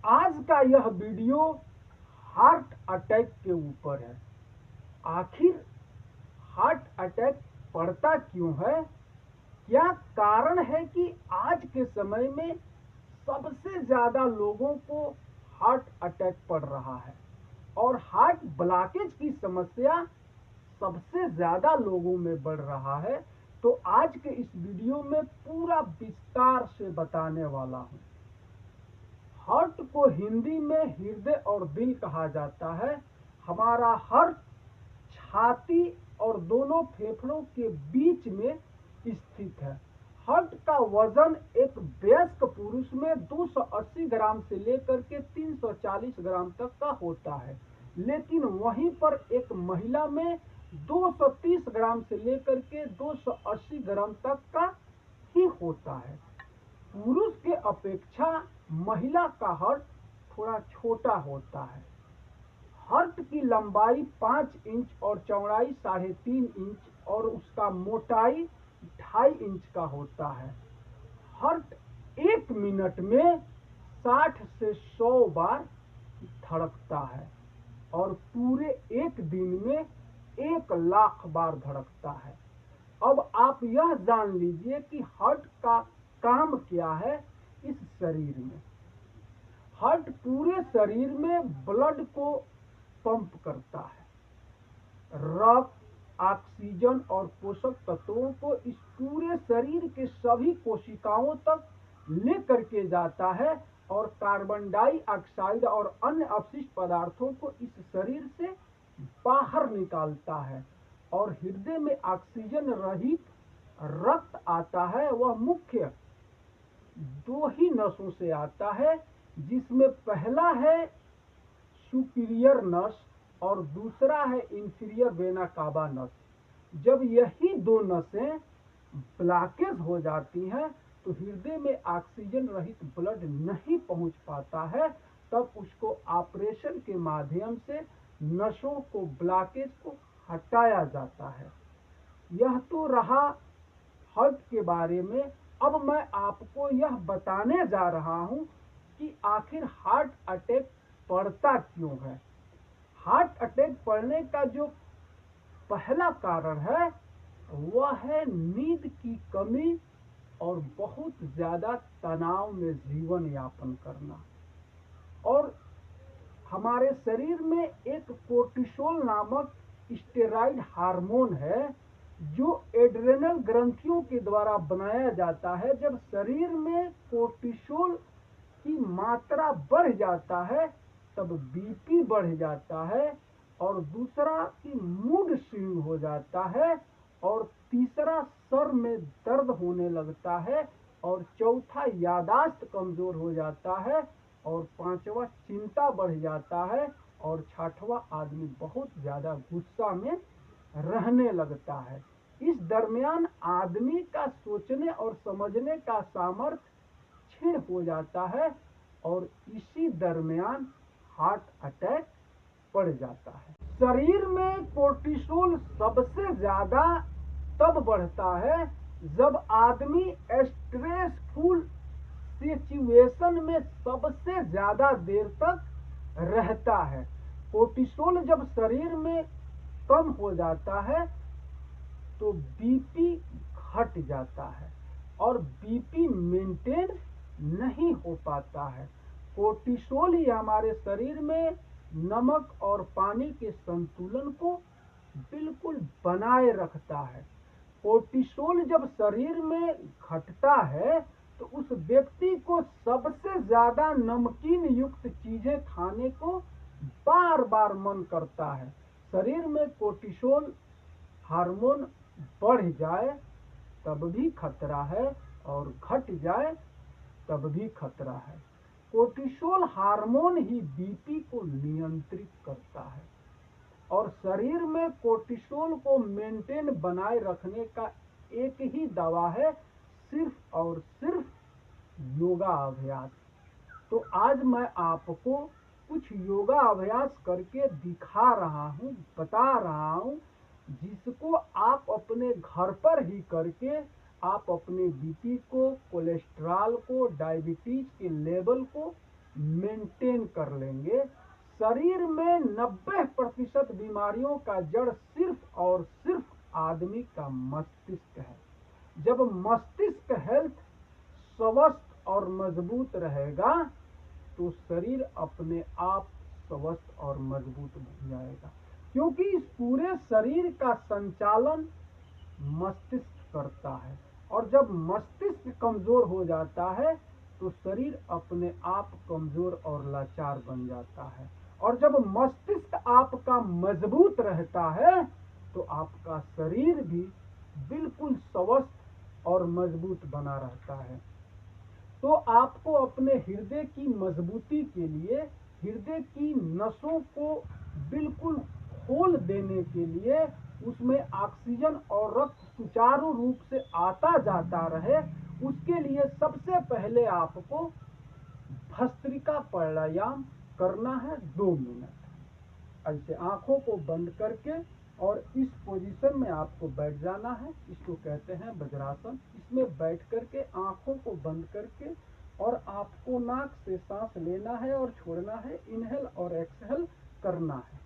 आज का यह वीडियो हार्ट अटैक के ऊपर है। आखिर हार्ट अटैक पड़ता क्यों है? क्या कारण है कि आज के समय में सबसे ज्यादा लोगों को हार्ट अटैक पड़ रहा है और हार्ट ब्लॉकेज की समस्या सबसे ज्यादा लोगों में बढ़ रहा है? तो आज के इस वीडियो में पूरा विस्तार से बताने वाला हूं। हार्ट को हिंदी में हृदय और दिल कहा जाता है। हमारा हार्ट छाती और दोनों फेफड़ों के बीच में स्थित है। हार्ट का वजन एक वयस्क पुरुष में 280 ग्राम से लेकर के 340 ग्राम तक का होता है, लेकिन वहीं पर एक महिला में 230 ग्राम से लेकर के 280 ग्राम तक का ही होता है। पुरुष के अपेक्षा महिला का हार्ट थोड़ा छोटा होता है। हार्ट की लंबाई 5 इंच और चौड़ाई 3.5 इंच और उसका मोटाई 2.5 इंच का होता है। हार्ट 1 मिनट में 60 से 100 बार धड़कता है और पूरे एक दिन में 1 लाख बार धड़कता है। अब आप यह जान लीजिए कि हार्ट का काम क्या है इस शरीर में। हार्ट पूरे शरीर में ब्लड को पंप करता है। रक्त, ऑक्सीजन और पोषक तत्वों को इस पूरे शरीर के सभी कोशिकाओं तक लेकर के जाता है और कार्बन डाइऑक्साइड और अन्य अपशिष्ट पदार्थों को इस शरीर से बाहर निकालता है। और हृदय में ऑक्सीजन रहित रक्त आता है। वह मुख्य 2 ही नसों से आता है, जिसमें पहला है सुपीरियर नस और दूसरा है इंफीरियर वेना कावा नस। जब यही 2 नसें ब्लॉकेज हो जाती हैं तो हृदय में ऑक्सीजन रहित ब्लड नहीं पहुंच पाता है। तब उसको ऑपरेशन के माध्यम से नसों को ब्लॉकेज को हटाया जाता है। यह तो रहा हार्ट के बारे में। अब मैं आपको यह बताने जा रहा हूं कि आखिर हार्ट अटैक पड़ता क्यों है। हार्ट अटैक पड़ने का जो पहला कारण है वह है नींद की कमी और बहुत ज्यादा तनाव में जीवन यापन करना। और हमारे शरीर में एक कोर्टिसोल नामक स्टेरॉइड हार्मोन है जो एड्रेनल ग्रंथियों के द्वारा बनाया जाता है। जब शरीर में कोर्टिसोल की मात्रा बढ़ जाता है तब बीपी बढ़ जाता है और दूसरा कि मूड स्विंग हो जाता है और तीसरा सर में दर्द होने लगता है और चौथा यादाश्त कमजोर हो जाता है और पांचवा चिंता बढ़ जाता है और छठवां आदमी बहुत ज्यादा गुस्सा में रहने लगता है। इस दरमियान आदमी का सोचने और समझने का सामर्थ्य क्षीण हो जाता है और इसी दरमियान हार्ट अटैक पड़ जाता है। शरीर में कोर्टिसोल सबसे ज्यादा तब बढ़ता है जब आदमी स्ट्रेसफुल सिचुएशन में सबसे ज्यादा देर तक रहता है। कोर्टिसोल जब शरीर में कम हो जाता है तो बीपी घट जाता है और बीपी मेंटेन नहीं हो पाता है। कोर्टिसोल ही हमारे शरीर में नमक और पानी के संतुलन को बिल्कुल बनाए रखता है। कोर्टिसोल जब शरीर में घटता है तो उस व्यक्ति को सबसे ज्यादा नमकीन युक्त चीजें खाने को बार बार मन करता है। शरीर में कोर्टिसोल हार्मोन बढ़ जाए तब भी खतरा है और घट जाए तब भी खतरा है। कोर्टिसोल हार्मोन ही बीपी को नियंत्रित करता है और शरीर में कोर्टिसोल को मेंटेन बनाए रखने का एक ही दवा है, सिर्फ और सिर्फ योगा अभ्यास। तो आज मैं आपको कुछ योगा अभ्यास करके दिखा रहा हूँ, बता रहा हूँ, जिसको आप अपने घर पर ही करके आप अपने बीपी को, कोलेस्ट्रॉल को, डायबिटीज के लेवल को मेंटेन कर लेंगे। शरीर में 90% बीमारियों का जड़ सिर्फ और सिर्फ आदमी का मस्तिष्क है। जब मस्तिष्क हेल्थ स्वस्थ और मजबूत रहेगा तो शरीर अपने आप स्वस्थ और मजबूत बन जाएगा, क्योंकि इस पूरे शरीर का संचालन मस्तिष्क करता है। और जब मस्तिष्क कमजोर हो जाता है तो शरीर अपने आप कमजोर और लाचार बन जाता है। और जब मस्तिष्क आपका मजबूत रहता है तो आपका शरीर भी बिल्कुल स्वस्थ और मजबूत बना रहता है। तो आपको अपने हृदय की मजबूती के लिए, हृदय की नसों को बिल्कुल खोल देने के लिए, उसमें ऑक्सीजन और रक्त सुचारू रूप से आता जाता रहे, उसके लिए सबसे पहले आपको भस्त्रिका प्राणायाम करना है 2 मिनट। ऐसे आंखों को बंद करके और इस पोजीशन में आपको बैठ जाना है। इसको कहते हैं वज्रासन। इसमें बैठ करके आंखों को बंद करके और आपको नाक से सांस लेना है और छोड़ना है, इनहेल और एक्सहेल करना है।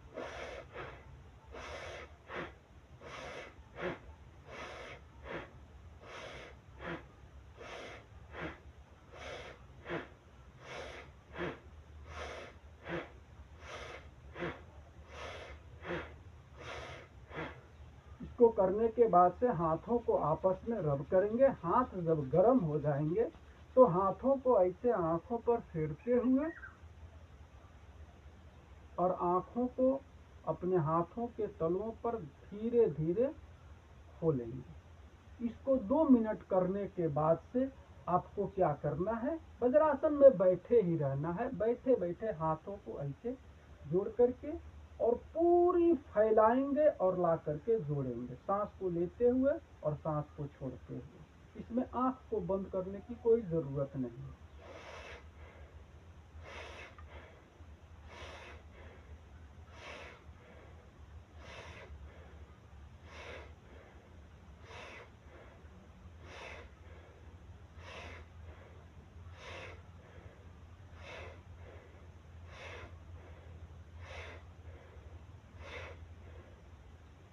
इसको करने के बाद से हाथों को आपस में रब करेंगे। हाथ जब गर्म हो जाएंगे तो हाथों को ऐसे आंखों पर फेरते हुए और आंखों को अपने हाथों के तलुओं पर धीरे धीरे खोलेंगे। इसको 2 मिनट करने के बाद से आपको क्या करना है, वज्रासन में बैठे ही रहना है। बैठे बैठे हाथों को ऐसे जोड़ करके और पूरी फैलाएंगे और ला करके जोड़ेंगे, सांस को लेते हुए और सांस को छोड़ते हुए। इसमें आंख को बंद करने की कोई जरूरत नहीं है।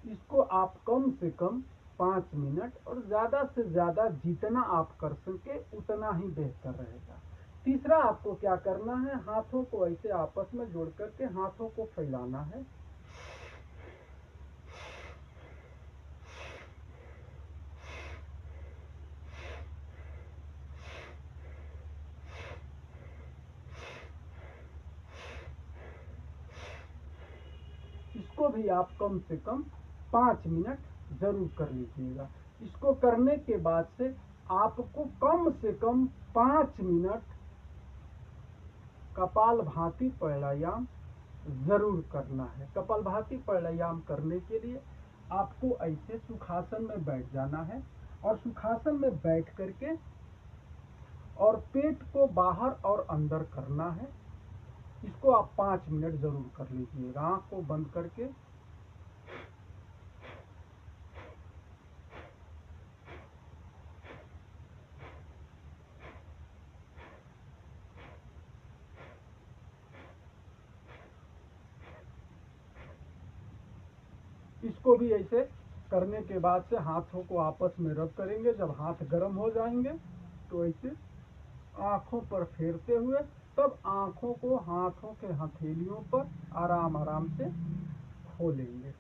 इसको आप कम से कम 5 मिनट और ज्यादा से ज्यादा जितना आप कर सके उतना ही बेहतर रहेगा। तीसरा आपको क्या करना है, हाथों को ऐसे आपस में जोड़ करके हाथों को फैलाना है। इसको भी आप कम से कम 5 मिनट जरूर कर लीजिएगा। इसको करने के बाद से आपको कम से कम 5 मिनट कपालभाति प्राणायाम जरूर करना है। कपालभाति प्राणायाम करने के लिए आपको ऐसे सुखासन में बैठ जाना है और सुखासन में बैठ करके और पेट को बाहर और अंदर करना है। इसको आप 5 मिनट जरूर कर लीजिएगा आंख को बंद करके। इसको भी ऐसे करने के बाद से हाथों को आपस में रब करेंगे। जब हाथ गर्म हो जाएंगे तो ऐसे आंखों पर फेरते हुए तब आंखों को हाथों के हथेलियों पर आराम आराम से खोलेंगे।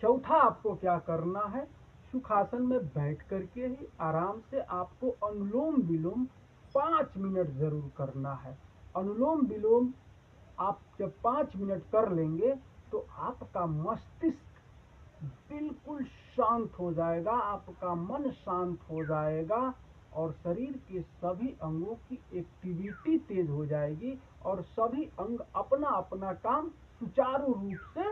चौथा आपको क्या करना है, सुखासन में बैठ करके ही आराम से आपको अनुलोम विलोम 5 मिनट जरूर करना है। अनुलोम विलोम आप जब 5 मिनट कर लेंगे तो आपका मस्तिष्क बिल्कुल शांत हो जाएगा, आपका मन शांत हो जाएगा और शरीर के सभी अंगों की एक्टिविटी तेज हो जाएगी और सभी अंग अपना अपना काम सुचारू रूप से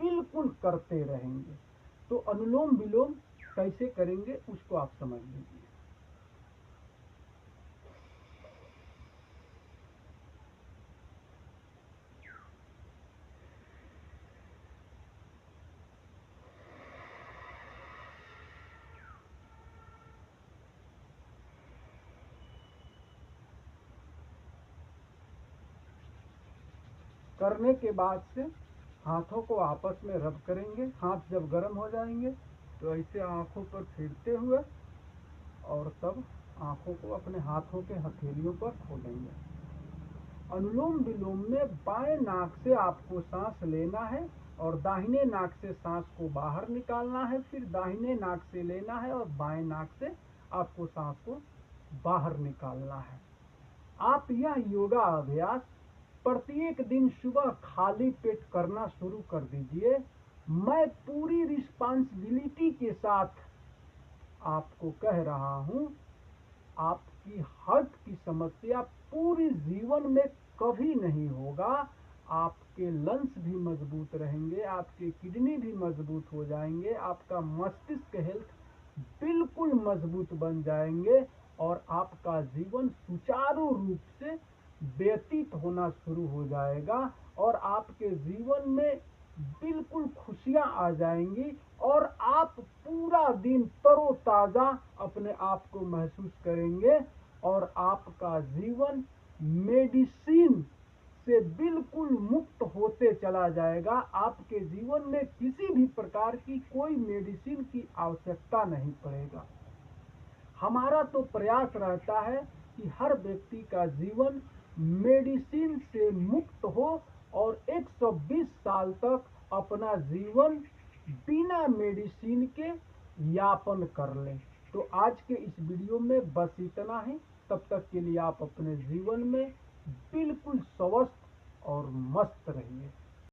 बिल्कुल करते रहेंगे। तो अनुलोम विलोम कैसे करेंगे उसको आप समझ लीजिए। करने के बाद से हाथों को आपस में रब करेंगे। हाथ जब गर्म हो जाएंगे तो ऐसे आंखों पर फेरते हुए और तब आंखों को अपने हाथों के हथेलियों पर खोलेंगे। अनुलोम विलोम में बाएं नाक से आपको सांस लेना है और दाहिने नाक से सांस को बाहर निकालना है, फिर दाहिने नाक से लेना है और बाएं नाक से आपको सांस को बाहर निकालना है। आप यह योगा अभ्यास प्रत्येक दिन सुबह खाली पेट करना शुरू कर दीजिए। मैं पूरी रिस्पांसिबिलिटी के साथ आपको कह रहा हूं, आपकी हार्ट की समस्या पूरी जीवन में कभी नहीं होगा। आपके लंग्स भी मजबूत रहेंगे, आपके किडनी भी मजबूत हो जाएंगे, आपका मस्तिष्क हेल्थ बिल्कुल मजबूत बन जाएंगे और आपका जीवन सुचारू रूप से व्यतीत होना शुरू हो जाएगा और आपके जीवन में बिल्कुल खुशियां आ जाएंगी और आप पूरा दिन तरोताजा अपने आप को महसूस करेंगे और आपका जीवन मेडिसिन से बिल्कुल मुक्त होते चला जाएगा। आपके जीवन में किसी भी प्रकार की कोई मेडिसिन की आवश्यकता नहीं पड़ेगा। हमारा तो प्रयास रहता है कि हर व्यक्ति का जीवन मेडिसिन से मुक्त हो और 120 साल तक अपना जीवन बिना मेडिसिन के यापन कर लें। तो आज के इस वीडियो में बस इतना ही। तब तक के लिए आप अपने जीवन में बिल्कुल स्वस्थ और मस्त रहिए।